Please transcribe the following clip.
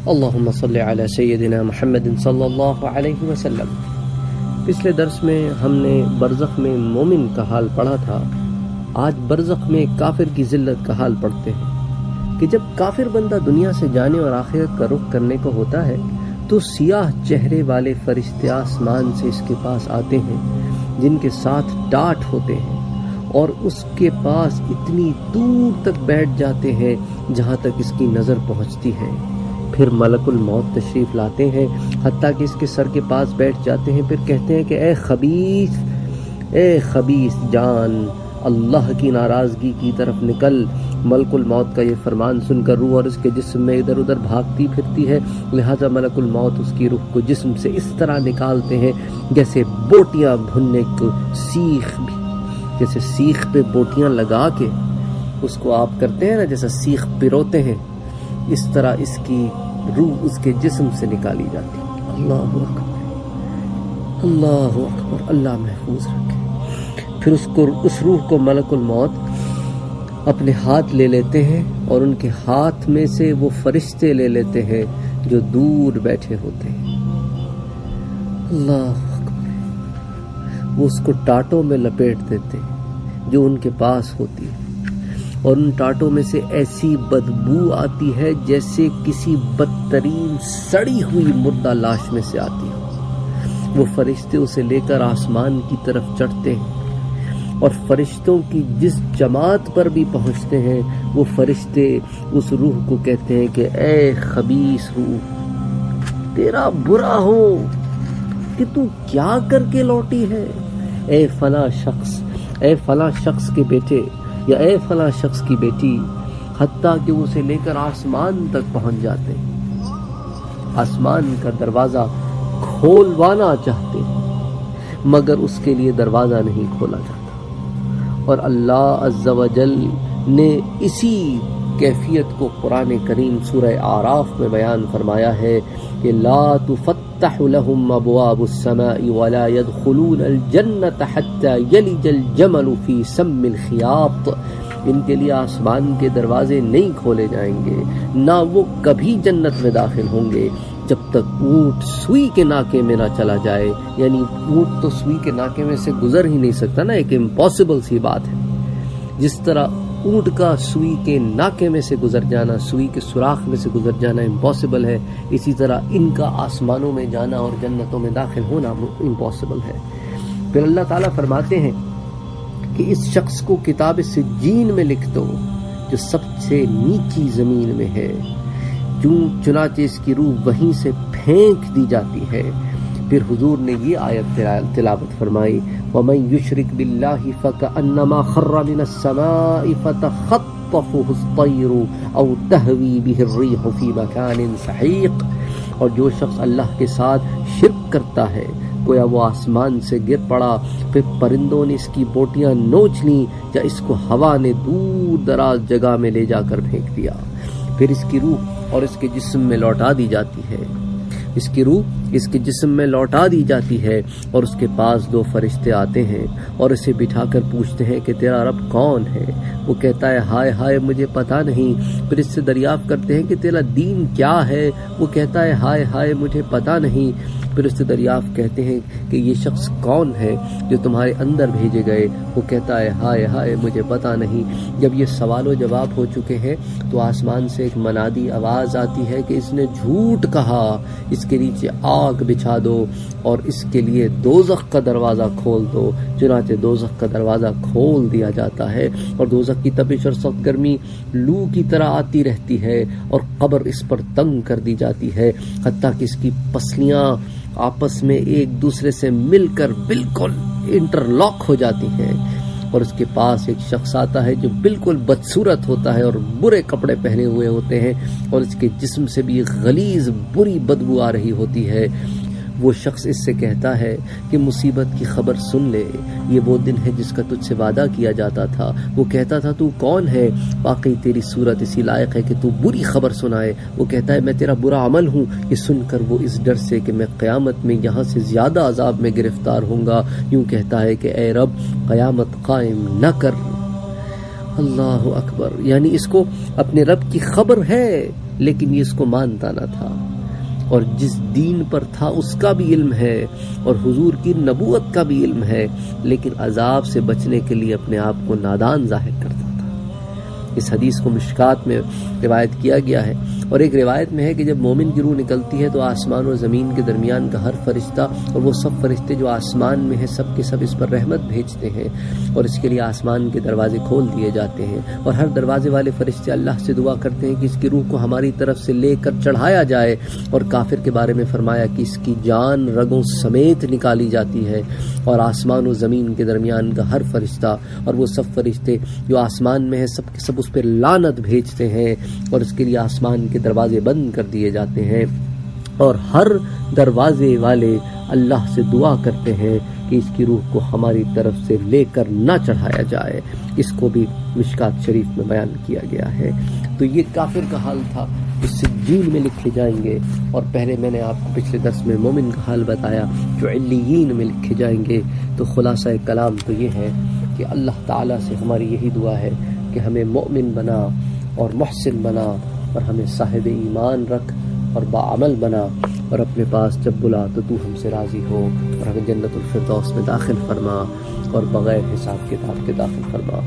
اللہم صلی علی سیدنا محمد صلی اللہ علیہ وسلم۔ پچھلے درس میں ہم نے برزخ میں مومن کا حال پڑھا تھا، آج برزخ میں کافر کی ذلت کا حال پڑھتے ہیں کہ جب کافر بندہ دنیا سے جانے اور آخرت کا رخ کرنے کو ہوتا ہے تو سیاہ چہرے والے فرشتے آسمان سے اس کے پاس آتے ہیں جن کے ساتھ ٹاٹ ہوتے ہیں اور اس کے پاس اتنی دور تک بیٹھ جاتے ہیں جہاں تک اس کی نظر پہنچتی ہے۔ پھر ملک الموت تشریف لاتے ہیں حتیٰ کہ اس کے سر کے پاس بیٹھ جاتے ہیں، پھر کہتے ہیں کہ اے خبیث جان، اللہ کی ناراضگی کی طرف نکل۔ ملک الموت کا یہ فرمان سن کر روح اور اس کے جسم میں ادھر ادھر بھاگتی پھرتی ہے، لہذا ملک الموت اس کی روح کو جسم سے اس طرح نکالتے ہیں جیسے بوٹیاں بھننے کو جیسے سیخ پہ بوٹیاں لگا کے اس کو آپ کرتے ہیں نا، جیسا سیخ پروتے ہیں، اس طرح اس کی روح اس کے جسم سے نکالی جاتی ہے۔ اللہ اکبر، اللہ اکبر، اللہ محفوظ رکھے۔ پھر اس روح کو ملک الموت اپنے ہاتھ لے لیتے ہیں اور ان کے ہاتھ میں سے وہ فرشتے لے لیتے ہیں جو دور بیٹھے ہوتے ہیں۔ اللہ اکبر، وہ اس کو ٹاٹوں میں لپیٹ دیتے ہیں جو ان کے پاس ہوتی ہے، اور ان ٹاٹوں میں سے ایسی بدبو آتی ہے جیسے کسی بدترین سڑی ہوئی مردہ لاش میں سے آتی ہو۔ وہ فرشتے اسے لے کر آسمان کی طرف چڑھتے ہیں اور فرشتوں کی جس جماعت پر بھی پہنچتے ہیں وہ فرشتے اس روح کو کہتے ہیں کہ اے خبیث روح، تیرا برا ہو کہ تو کیا کر کے لوٹی ہے، اے فلاں شخص کے بیٹے یا اے فلاں شخص کی بیٹی، حتیٰ کہ اسے لے کر آسمان تک پہنچ جاتے ہیں، آسمان کا دروازہ کھولوانا چاہتے ہیں مگر اس کے لیے دروازہ نہیں کھولا جاتا۔ اور اللہ عز و جل نے اسی کیفیت کو قرآن کریم سورہ اعراف میں بیان فرمایا ہے کہ لا تفتح لهم ابواب السماء ولا يدخلون الجنة حتى يلج الجمل في سم الخياط۔ ان کے لیے آسمان کے دروازے نہیں کھولے جائیں گے، نہ وہ کبھی جنت میں داخل ہوں گے جب تک اونٹ سوئی کے ناکے میں نہ چلا جائے۔ یعنی اونٹ تو سوئی کے ناکے میں سے گزر ہی نہیں سکتا نا، ایک امپاسبل سی بات ہے۔ جس طرح اونٹ کا سوئی کے ناکے میں سے گزر جانا، سوئی کے سوراخ میں سے گزر جانا امپاسبل ہے، اسی طرح ان کا آسمانوں میں جانا اور جنتوں میں داخل ہونا امپاسبل ہے۔ پھر اللہ تعالیٰ فرماتے ہیں کہ اس شخص کو کتاب سجین میں لکھ دو جو سب سے نیچی زمین میں ہے، چنانچہ اس کی روح وہیں سے پھینک دی جاتی ہے۔ پھر حضور نے یہ آیت تلاوت فرمائی وَمَن يُشْرِكْ بِاللَّهِ فَكَأَنَّمَا خَرَّ مِنَ السَّمَاءِ فَتَخَطَّفُهُ الطَّيْرُ أَوْ تَهْوِي بِهِ الرِّيحُ فِي مَكَانٍ سَحِيقٍ۔ اور جو شخص اللہ کے ساتھ شرک کرتا ہے گویا وہ آسمان سے گر پڑا، پھر پرندوں نے اس کی بوٹیاں نوچ لیں یا اس کو ہوا نے دور دراز جگہ میں لے جا کر پھینک دیا۔ پھر اس کی روح اور اس کے جسم میں لوٹا دی جاتی ہے، اس کی روح اس کے جسم میں لوٹا دی جاتی ہے اور اس کے پاس دو فرشتے آتے ہیں اور اسے بٹھا کر پوچھتے ہیں کہ تیرا رب کون ہے؟ وہ کہتا ہے ہائے ہائے مجھے پتہ نہیں۔ پھر اس سے دریافت کرتے ہیں کہ تیرا دین کیا ہے؟ وہ کہتا ہے ہائے ہائے مجھے پتہ نہیں۔ پھر اس سے دریافت کہتے ہیں کہ یہ شخص کون ہے جو تمہارے اندر بھیجے گئے؟ وہ کہتا ہے ہائے ہائے مجھے پتہ نہیں۔ جب یہ سوال و جواب ہو چکے ہیں تو آسمان سے ایک منادی آواز آتی ہے کہ اس نے جھوٹ کہا، اس کے نیچے آگ بچھا دو اور اس کے لیے دوزخ کا دروازہ کھول دو۔ چنانچہ دوزخ کا دروازہ کھول دیا جاتا ہے اور دوزخ کی تپش اور سخت گرمی لو کی طرح آتی رہتی ہے اور قبر اس پر تنگ کر دی جاتی ہے، حتیٰ کہ اس کی پسلیاں آپس میں ایک دوسرے سے مل کر بالکل انٹرلاک ہو جاتی ہیں، اور اس کے پاس ایک شخص آتا ہے جو بالکل بدصورت ہوتا ہے اور برے کپڑے پہنے ہوئے ہوتے ہیں اور اس کے جسم سے بھی ایک غلیظ بری بدبو آ رہی ہوتی ہے۔ وہ شخص اس سے کہتا ہے کہ مصیبت کی خبر سن لے، یہ وہ دن ہے جس کا تجھ سے وعدہ کیا جاتا تھا۔ وہ کہتا تھا تو کون ہے؟ واقعی تیری صورت اسی لائق ہے کہ تو بری خبر سنائے۔ وہ کہتا ہے میں تیرا برا عمل ہوں۔ یہ سن کر وہ اس ڈر سے کہ میں قیامت میں یہاں سے زیادہ عذاب میں گرفتار ہوں گا یوں کہتا ہے کہ اے رب قیامت قائم نہ کر۔ اللہ اکبر، یعنی اس کو اپنے رب کی خبر ہے لیکن یہ اس کو مانتا نہ تھا، اور جس دین پر تھا اس کا بھی علم ہے اور حضور کی نبوت کا بھی علم ہے، لیکن عذاب سے بچنے کے لیے اپنے آپ کو نادان ظاہر کرتا تھا۔ اس حدیث کو مشکات میں روایت کیا گیا ہے، اور ایک روایت میں ہے کہ جب مومن کی روح نکلتی ہے تو آسمان و زمین کے درمیان کا ہر فرشتہ اور وہ سب فرشتے جو آسمان میں ہیں سب کے سب اس پر رحمت بھیجتے ہیں، اور اس کے لیے آسمان کے دروازے کھول دیے جاتے ہیں، اور ہر دروازے والے فرشتے اللہ سے دعا کرتے ہیں کہ اس کی روح کو ہماری طرف سے لے کر چڑھایا جائے، اور کافر کے بارے میں فرمایا کہ اس کی جان رگوں سمیت نکالی جاتی ہے، اور آسمان و زمین کے درمیان کا ہر فرشتہ اور وہ سب فرشتے جو آسمان میں ہیں سب کے سب اس پہ لعنت بھیجتے ہیں، اور اس کے لیے آسمان کے دروازے بند کر دیے جاتے ہیں، اور ہر دروازے والے اللہ سے دعا کرتے ہیں کہ اس کی روح کو ہماری طرف سے لے کر نہ چڑھایا جائے۔ اس کو بھی مشکات شریف میں بیان کیا گیا ہے۔ تو یہ کافر کا حال تھا، اس سجین میں لکھے جائیں گے، اور پہلے میں نے آپ کو پچھلے درس میں مومن کا حال بتایا جو علیین میں لکھے جائیں گے۔ تو خلاصہ کلام تو یہ ہے کہ اللہ تعالیٰ سے ہماری یہی دعا ہے کہ ہمیں مومن بنا اور محسن بنا، اور ہمیں صاحب ایمان رکھ اور باعمل بنا، اور اپنے پاس جب بلا تو ہم سے راضی ہو، اور ہمیں جنت الفردوس میں داخل فرما، اور بغیر حساب کتاب کے داخل فرما۔